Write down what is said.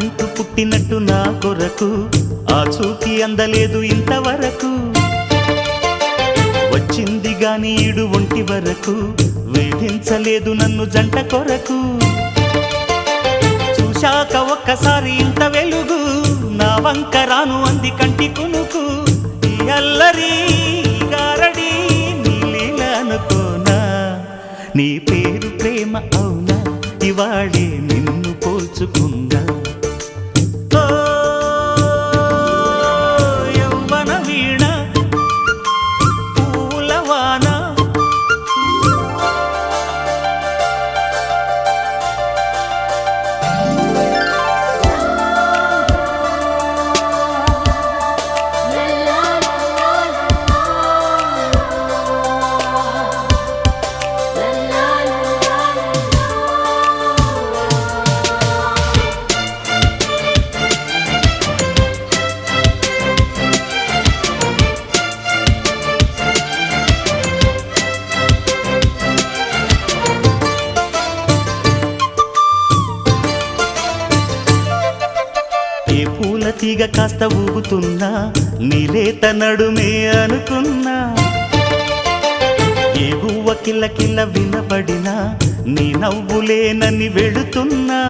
నువ్వంటూ పుట్టినట్టు నా కొరకు ఆ చూకి అందలేదు ఇంతవరకు వచ్చింది గాని ఈడు ఒంటి వరకు వేధించలేదు నన్ను జంట కొరకు చూశాక ఒక్కసారి ఇంత వెలుగు నా వంక రాను అంది కంటి కునుకు ఈ అల్లరి గారడి నీ లీల అనుకోనా నీ పేరు ప్రేమ అవునా ఇవాళే నిన్ను పోల్చుకుందా యవ్వన వీణ పూలవాన తీగ కాస్త ఊగుతున్నా నీలేత నడుమే అనుకున్నా ఏ గువ్వ కిల్ల కిల్ల వినబడినా నీ నవ్వులేనని వెళుతున్నా